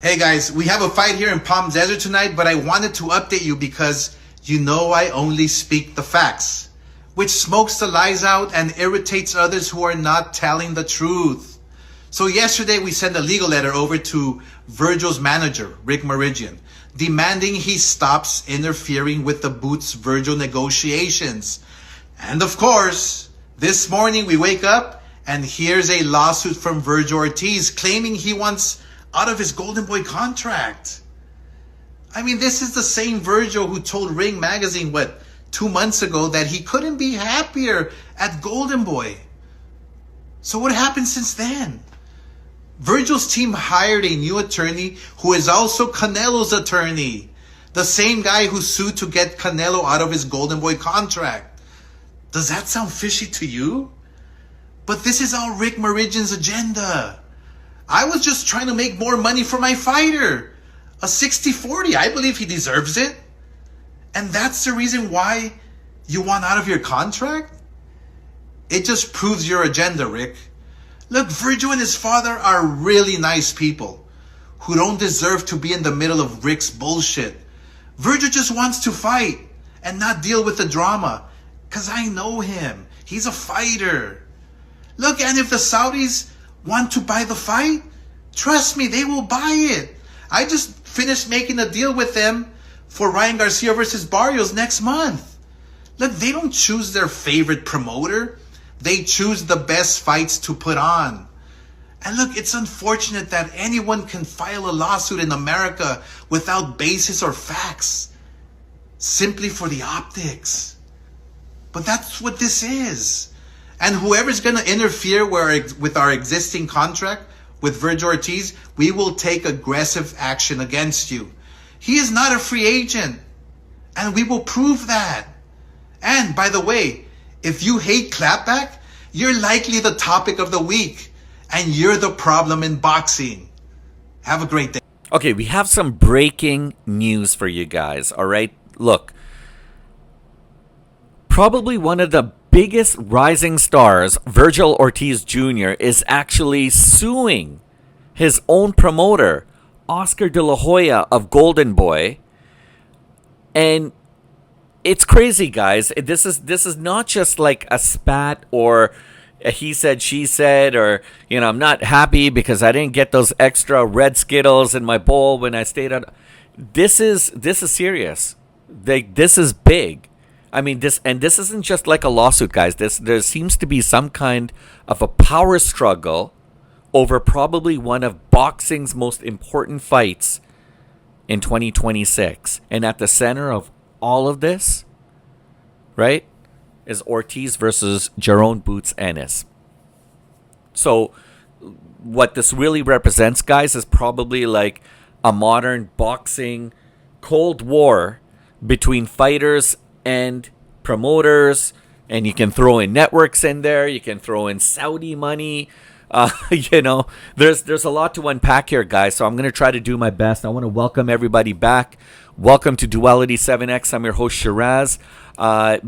Hey guys, we have a fight here in Palm Desert tonight, but I wanted to update you because you know I only speak the facts, which smokes the lies out and irritates others who are not telling the truth. So yesterday we sent a legal letter over to Vergil's manager, Rick Meridian, demanding he stops interfering with the Boots Vergil negotiations. And of course, this morning we wake up and here's a lawsuit from Vergil Ortiz claiming he wants out of his Golden Boy contract. I mean, this is the same Vergil who told Ring Magazine, 2 months ago that he couldn't be happier at Golden Boy. So what happened since then? Vergil's team hired a new attorney who is also Canelo's attorney. The same guy who sued to get Canelo out of his Golden Boy contract. Does that sound fishy to you? But this is all Rick Meridian's agenda. I was just trying to make more money for my fighter. A 60-40, I believe he deserves it. And that's the reason why you want out of your contract? It just proves your agenda, Rick. Look, Vergil and his father are really nice people who don't deserve to be in the middle of Rick's bullshit. Vergil just wants to fight and not deal with the drama. Because I know him. He's a fighter. Look, and if the Saudis want to buy the fight, trust me, they will buy it. I just finished making a deal with them for Ryan Garcia versus Barrios next month. Look, they don't choose their favorite promoter. They choose the best fights to put on. And look, it's unfortunate that anyone can file a lawsuit in America without basis or facts, simply for the optics. But that's what this is. And whoever's going to interfere with our existing contract with Vergil Ortiz, we will take aggressive action against you. He is not a free agent. And we will prove that. And by the way, if you hate clapback, you're likely the topic of the week. And you're the problem in boxing. Have a great day. Okay, we have some breaking news for you guys, all right? Look, probably one of the biggest rising stars, Vergil Ortiz Jr., is actually suing his own promoter, Oscar De La Hoya of Golden Boy. And it's crazy, guys. This is not just like a spat or a he said, she said, or, I'm not happy because I didn't get those extra red Skittles in my bowl when I stayed out. This is serious. This is big. I mean, this isn't just like a lawsuit, guys. There seems to be some kind of a power struggle over probably one of boxing's most important fights in 2026. And at the center of all of this, right, is Ortiz versus Jaron Boots Ennis. So what this really represents, guys, is probably like a modern boxing Cold War between fighters and promoters, and you can throw in networks in there, you can throw in Saudi money, there's a lot to unpack here, guys, so I'm going to try to do my best. I want to welcome everybody back. Welcome to Duality 7X. I'm your host, Shiraz.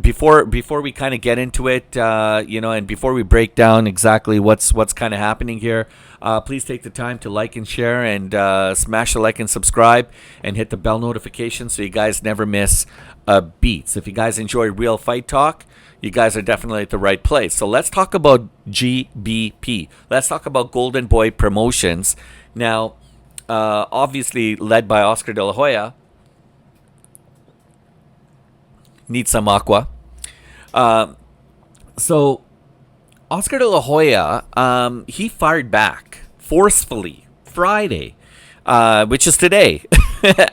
Before we kind of get into it, and before we break down exactly what's kind of happening here, please take the time to like and share and smash the like and subscribe and hit the bell notification so you guys never miss a beat. So if you guys enjoy real fight talk, you guys are definitely at the right place. So let's talk about GBP. Let's talk about Golden Boy Promotions. Now, obviously led by Oscar De La Hoya. Need some aqua. So Oscar De La Hoya, he fired back forcefully Friday, which is today,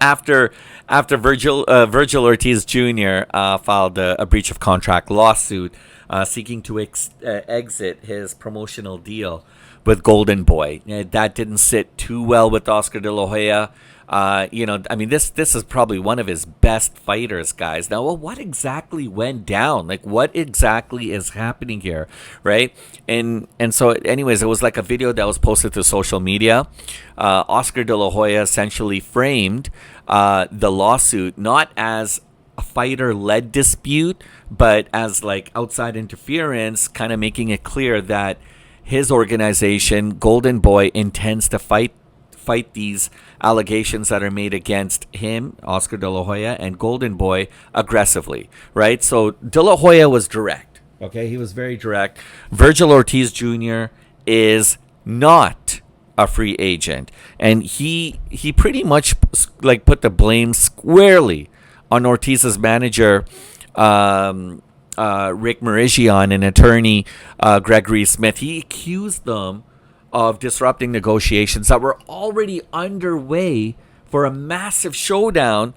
after Vergil Ortiz Jr. Filed a breach of contract lawsuit seeking to exit his promotional deal with Golden Boy. That didn't sit too well with Oscar De La Hoya. This is probably one of his best fighters, guys. Now, what exactly went down? Like, what exactly is happening here, right? And so, anyways, it was like a video that was posted to social media. Oscar De La Hoya essentially framed the lawsuit not as a fighter-led dispute, but as like outside interference, kind of making it clear that his organization, Golden Boy, intends to fight fight these allegations that are made against him, Oscar De La Hoya, and Golden Boy aggressively, right? So De La Hoya was direct. Okay, he was very direct. Vergil Ortiz Jr. is not a free agent, and he pretty much like put the blame squarely on Ortiz's manager, Rick Marigian, and attorney Gregory Smith. He accused them of disrupting negotiations that were already underway for a massive showdown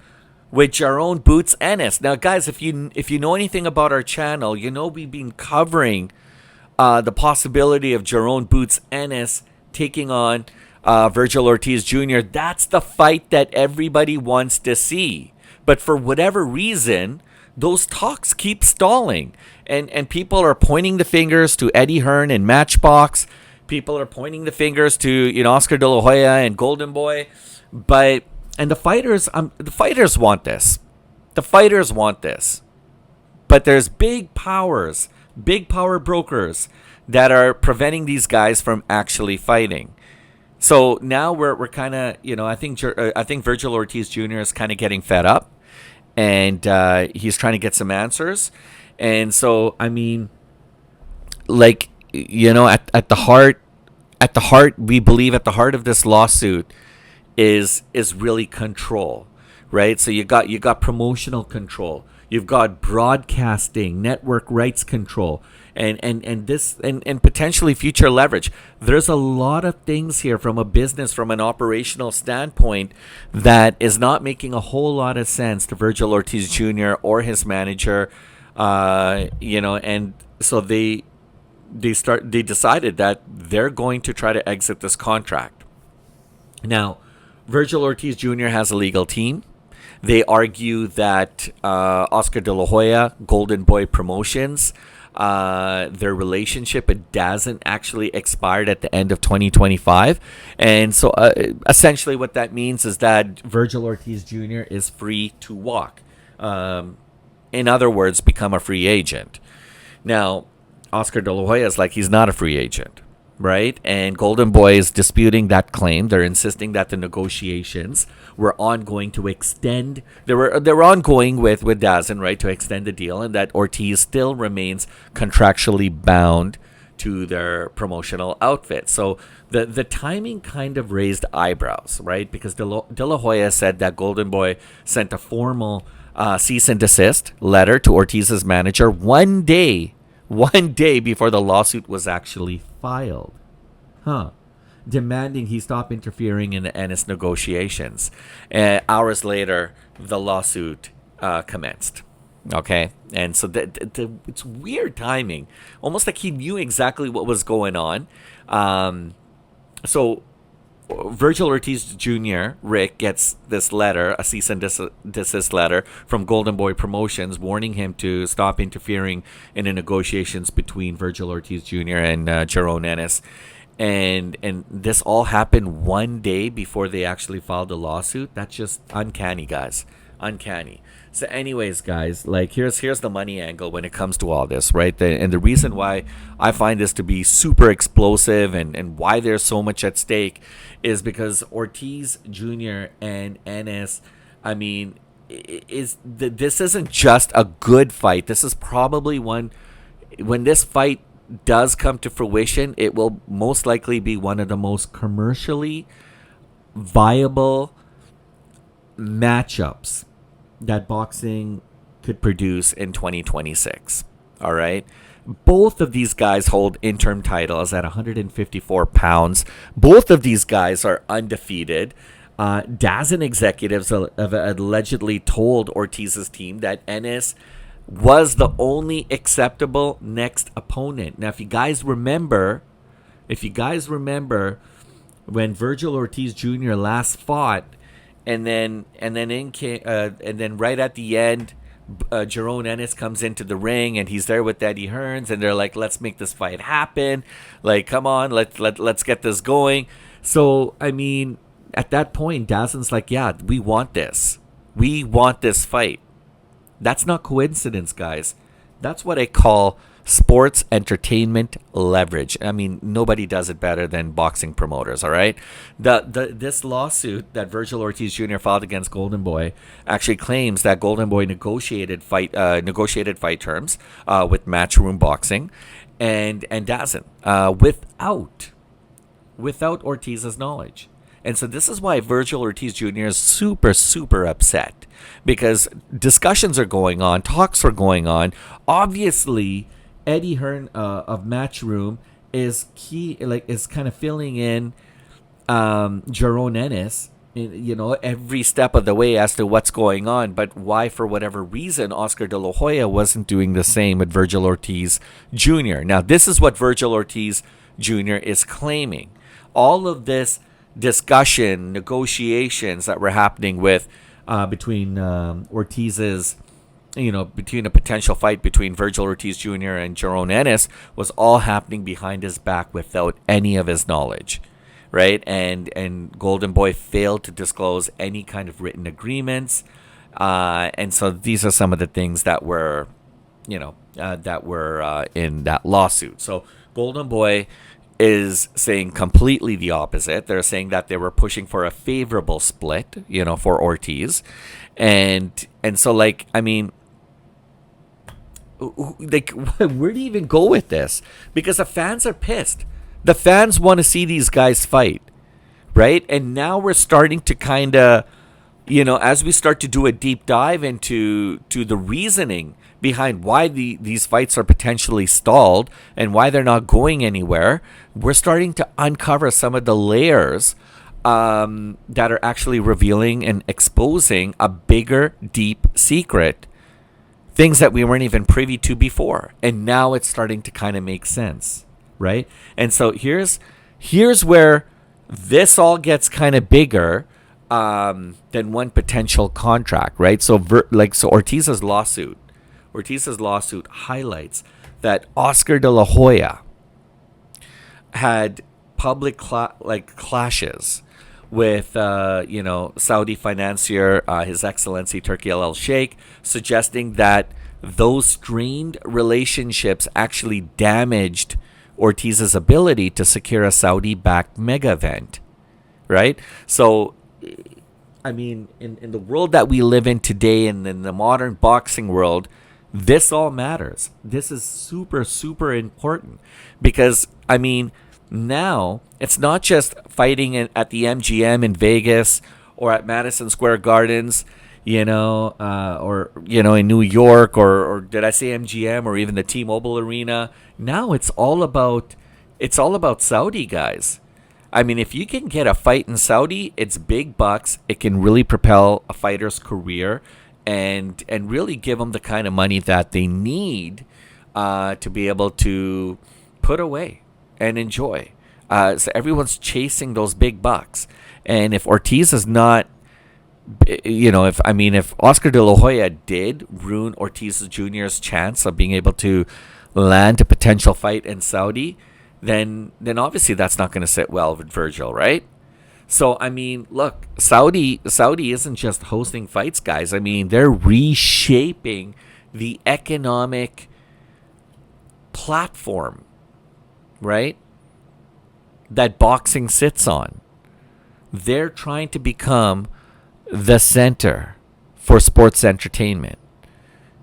with Jaron Boots Ennis. Now, guys, if you know anything about our channel, you know we've been covering the possibility of Jaron Boots Ennis taking on Vergil Ortiz Jr. That's the fight that everybody wants to see. But for whatever reason, those talks keep stalling. And people are pointing the fingers to Eddie Hearn and Matchbox. People are pointing the fingers to Oscar De La Hoya and Golden Boy. And the fighters want this. The fighters want this. But there's big power brokers that are preventing these guys from actually fighting. So now we're kind of, I think Vergil Ortiz Jr. is kind of getting fed up, and he's trying to get some answers. And so, I mean, like, at the heart, we believe at the heart of this lawsuit is really control, right? So you got promotional control, you've got broadcasting, network rights control, and potentially future leverage. There's a lot of things here from an operational standpoint that is not making a whole lot of sense to Vergil Ortiz Jr. or his manager, and so they decided that they're going to try to exit this contract. Now, Vergil Ortiz Jr. has a legal team. They argue that Oscar De La Hoya, Golden Boy Promotions, their relationship with DAZN actually expired at the end of 2025. And so essentially what that means is that Vergil Ortiz Jr. is free to walk. In other words, become a free agent. Now, Oscar De La Hoya is like, he's not a free agent, right? And Golden Boy is disputing that claim. They're insisting that the negotiations were ongoing to extend. They were ongoing with DAZN, right, to extend the deal, and that Ortiz still remains contractually bound to their promotional outfit. So the timing kind of raised eyebrows, right? Because De La Hoya said that Golden Boy sent a formal cease and desist letter to Ortiz's manager one day before the lawsuit was actually filed. Demanding he stop interfering in the Ennis negotiations. Hours later, the lawsuit commenced. Okay? And so it's weird timing. Almost like he knew exactly what was going on. So Vergil Ortiz Jr., Rick, gets this letter, a cease and desist letter from Golden Boy Promotions, warning him to stop interfering in the negotiations between Vergil Ortiz Jr. and Jaron Ennis. And this all happened one day before they actually filed the lawsuit. That's just uncanny, guys. Uncanny. So anyways, guys, like here's the money angle when it comes to all this, right? And the reason why I find this to be super explosive and why there's so much at stake is because Ortiz Jr. and Ennis, I mean, this isn't just a good fight. This is probably one, when this fight does come to fruition, it will most likely be one of the most commercially viable matchups that boxing could produce in 2026. All right. Both of these guys hold interim titles at 154 pounds. Both of these guys are undefeated. DAZN executives have allegedly told Ortiz's team that Ennis was the only acceptable next opponent. Now, if you guys remember when Vergil Ortiz Jr. last fought, and then right at the end, Jaron Ennis comes into the ring and he's there with Eddie Hearns, and they're like, "Let's make this fight happen. Like, come on, let's get this going." So, I mean, at that point, DAZN's like, "Yeah, we want this. We want this fight." That's not coincidence, guys. That's what I call sports entertainment leverage. I mean, nobody does it better than boxing promoters, all right? This lawsuit that Vergil Ortiz Jr. filed against Golden Boy actually claims that Golden Boy negotiated fight terms with Matchroom Boxing and DAZN without Ortiz's knowledge. And so this is why Vergil Ortiz Jr. is super, super upset, because discussions are going on, talks are going on. Obviously, Eddie Hearn of Matchroom is kind of filling in Jaron Ennis, every step of the way as to what's going on. But why, for whatever reason, Oscar De La Hoya wasn't doing the same with Vergil Ortiz Jr. Now, this is what Vergil Ortiz Jr. is claiming. All of this discussion, negotiations that were happening with between Ortiz's, between a potential fight between Vergil Ortiz Jr. and Jaron Ennis was all happening behind his back without any of his knowledge, right? And Golden Boy failed to disclose any kind of written agreements, and so these are some of the things that were, in that lawsuit. So Golden Boy is saying completely the opposite. They're saying that they were pushing for a favorable split, for Ortiz. And so, where do you even go with this? Because the fans are pissed. The fans want to see these guys fight, right? And now we're starting to kind of, as we start to do a deep dive into the reasoning behind why these fights are potentially stalled and why they're not going anywhere, we're starting to uncover some of the layers that are actually revealing and exposing a bigger, deep secret, things that we weren't even privy to before. And now it's starting to kind of make sense, right? And so here's where this all gets kind of bigger than one potential contract, right? So Ortiz's lawsuit highlights that Oscar De La Hoya had public clashes with Saudi financier His Excellency Turki Al Sheikh, suggesting that those strained relationships actually damaged Ortiz's ability to secure a Saudi-backed mega event, right? So, I mean, in the world that we live in today, and in the modern boxing world, this all matters. This is super, super important because, now it's not just fighting at the MGM in Vegas or at Madison Square Gardens, or, in New York, or did I say MGM, or even the T-Mobile Arena. Now it's all about Saudi, guys. If you can get a fight in Saudi, it's big bucks. It can really propel a fighter's career and really give them the kind of money that they need to be able to put away and enjoy. So everyone's chasing those big bucks. And if Ortiz is not, if Oscar De La Hoya did ruin Ortiz Jr.'s chance of being able to land a potential fight in Saudi, then obviously that's not going to sit well with Vergil, right? So, look, Saudi isn't just hosting fights, guys. They're reshaping the economic platform, right, that boxing sits on. They're trying to become the center for sports entertainment.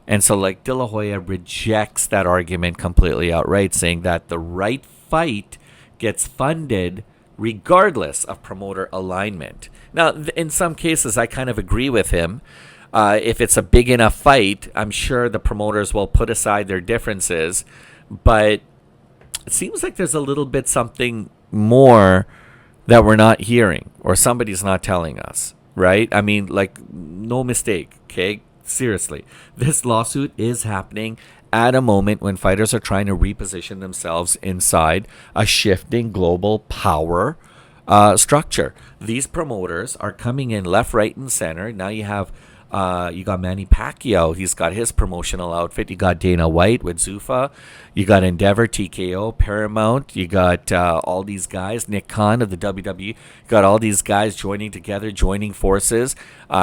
And so, De La Hoya rejects that argument completely outright, saying that the right fight gets funded regardless of promoter alignment. Now, in some cases, I kind of agree with him. If it's a big enough fight, I'm sure the promoters will put aside their differences. But it seems like there's a little bit something more that we're not hearing, or somebody's not telling us, right? No mistake, okay? Seriously, this lawsuit is happening at a moment when fighters are trying to reposition themselves inside a shifting global power structure. These promoters are coming in left, right, and center. Now you have You got Manny Pacquiao. He's got his promotional outfit. You got Dana White with Zuffa. You got Endeavor, TKO, Paramount. You got all these guys. Nick Khan of the WWE. You got all these guys joining together, joining forces,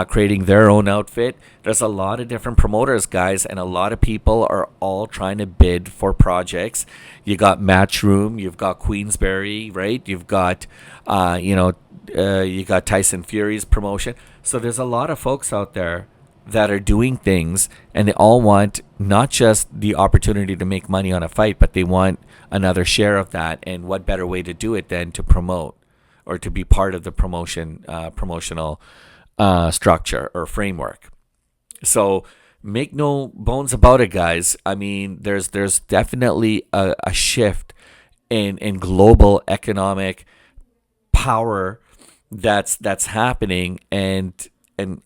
creating their own outfit. There's a lot of different promoters, guys, and a lot of people are all trying to bid for projects. You got Matchroom. You've got Queensberry, right? You've got, you got Tyson Fury's promotion. So there's a lot of folks out there that are doing things, and they all want not just the opportunity to make money on a fight, but they want another share of that. And what better way to do it than to promote or to be part of the promotional structure or framework. So make no bones about it, guys. I mean, there's definitely a shift in global economic power that's happening, and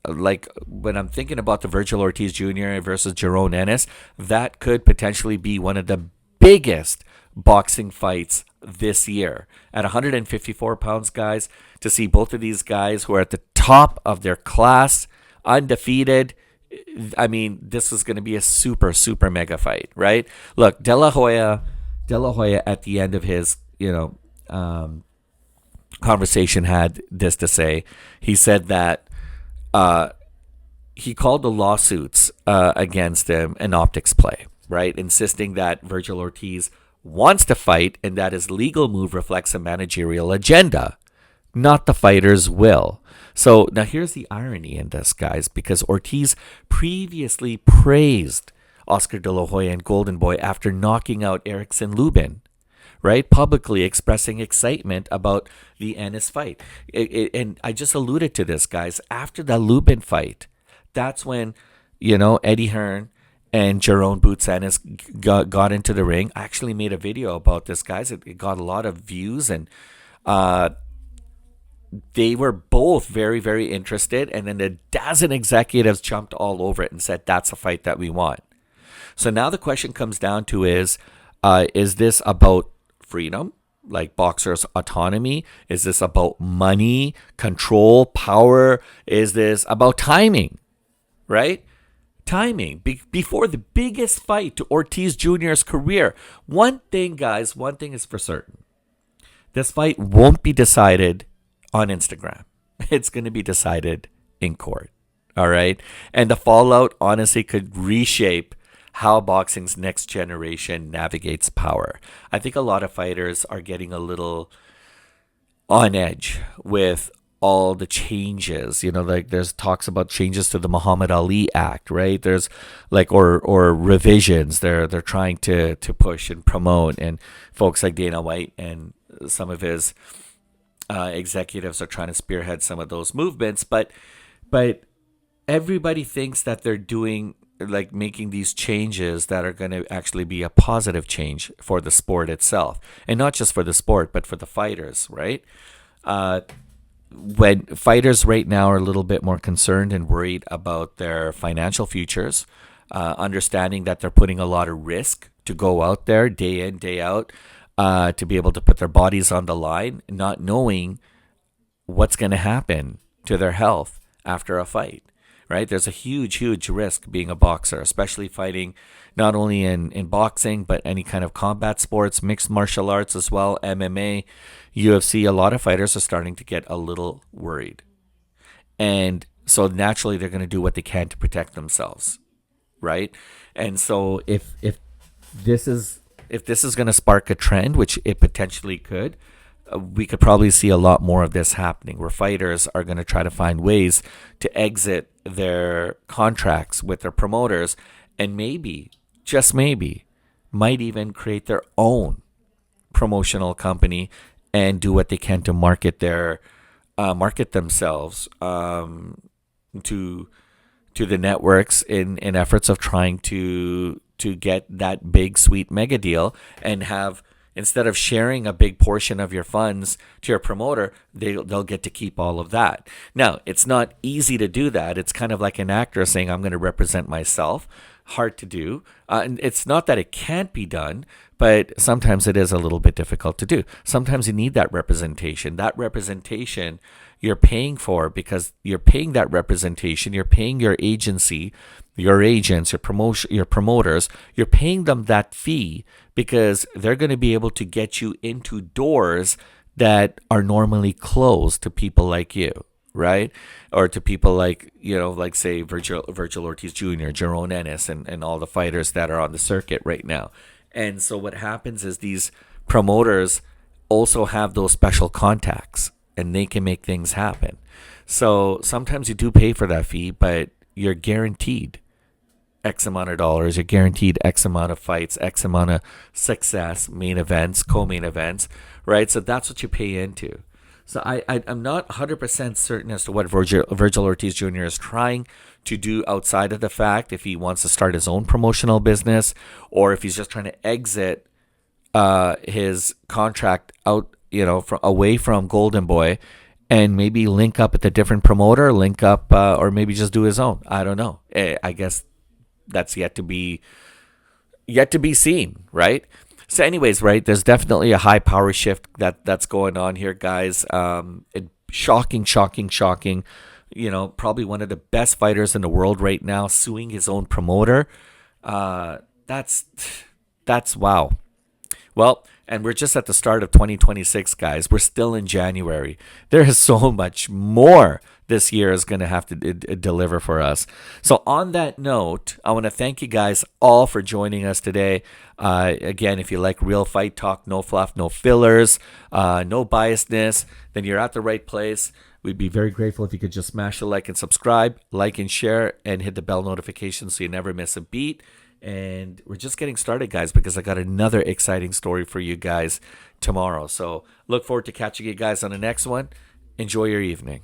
like when I'm thinking about the Vergil Ortiz Jr. versus Jaron Ennis, that could potentially be one of the biggest boxing fights this year. At 154 pounds, guys, to see both of these guys who are at the top of their class, undefeated, I mean, this is going to be a super, super mega fight, right? Look, De La Hoya at the end of his, conversation had this to say. He said that he called the lawsuits against him an optics play, right? Insisting that Vergil Ortiz wants to fight and that his legal move reflects a managerial agenda, not the fighter's will. So now here's the irony in this, guys, because Ortiz previously praised Oscar De La Hoya and Golden Boy after knocking out Erickson Lubin, right? Publicly expressing excitement about the Ennis fight. And I just alluded to this, guys. After the Lubin fight, that's when, Eddie Hearn and Jaron Boots Ennis got into the ring. I actually made a video about this, guys. It got a lot of views, and they were both very, very interested. And then the DAZN executives jumped all over it and said, that's a fight that we want. So now the question comes down to is this about freedom, like boxers' autonomy? Is this about money, control, power? Is this about timing, right? Timing. Before the biggest fight to Ortiz Jr.'s career. One thing is for certain. This fight won't be decided on Instagram. It's going to be decided in court, all right? And the fallout, honestly, could reshape how boxing's next generation navigates power. I think a lot of fighters are getting a little on edge with all the changes. Like there's talks about changes to the Muhammad Ali Act, right? There's like or revisions they're trying to push and promote, and folks like Dana White and some of his executives are trying to spearhead some of those movements, but everybody thinks that they're doing, like, making these changes that are going to actually be a positive change for the sport itself, and not just for the sport but for the fighters, right? When fighters right now are a little bit more concerned and worried about their financial futures, understanding that they're putting a lot of risk to go out there day in, day out, to be able to put their bodies on the line, not knowing what's going to happen to their health after a fight, right? There's a huge, huge risk being a boxer, especially fighting not only in boxing, but any kind of combat sports, mixed martial arts as well, MMA, UFC. A lot of fighters are starting to get a little worried. And so naturally, they're going to do what they can to protect themselves, right? And so if this is going to spark a trend, which it potentially could, we could probably see a lot more of this happening, where fighters are going to try to find ways to exit their contracts with their promoters, and maybe, just maybe, might even create their own promotional company and do what they can to market themselves to the networks in efforts of trying to get that big, sweet mega deal, and have, instead of sharing a big portion of your funds to your promoter, they'll get to keep all of that. Now, it's not easy to do that. It's kind of like an actor saying, I'm going to represent myself. Hard to do. And it's not that it can't be done, But sometimes it is a little bit difficult to do. Sometimes you need that representation. That representation you're paying for, because you're paying that representation. You're paying your agency, your agents, your promoters. You're paying them that fee because they're going to be able to get you into doors that are normally closed to people like you, right? Or to people like, like say Vergil Ortiz Jr, Jaron, Ennis, and all the fighters that are on the circuit right now. And so what happens is these promoters also have those special contacts, and they can make things happen. So sometimes you do pay for that fee, but you're guaranteed X amount of dollars. You're guaranteed X amount of fights, X amount of success, main events, co-main events, right? So that's what you pay into. So I'm not 100% certain as to what Vergil Ortiz Jr. is trying to do outside of the fact, if he wants to start his own promotional business, or if he's just trying to exit his contract out, away from Golden Boy, and maybe link up with a different promoter, or maybe just do his own. I don't know. I guess that's yet to be seen, right? So anyways, right, there's definitely a high power shift that's going on here, guys. Shocking. Probably one of the best fighters in the world right now suing his own promoter. That's wow. Well, and we're just at the start of 2026, guys. We're still in January. There is so much more this year is going to have to deliver for us. So on that note, I want to thank you guys all for joining us today. Again, if you like real fight talk, no fluff, no fillers, no biasness, then you're at the right place. We'd be very grateful if you could just smash the like and subscribe, like and share, and hit the bell notification so you never miss a beat. And we're just getting started, guys, because I got another exciting story for you guys tomorrow. So look forward to catching you guys on the next one. Enjoy your evening.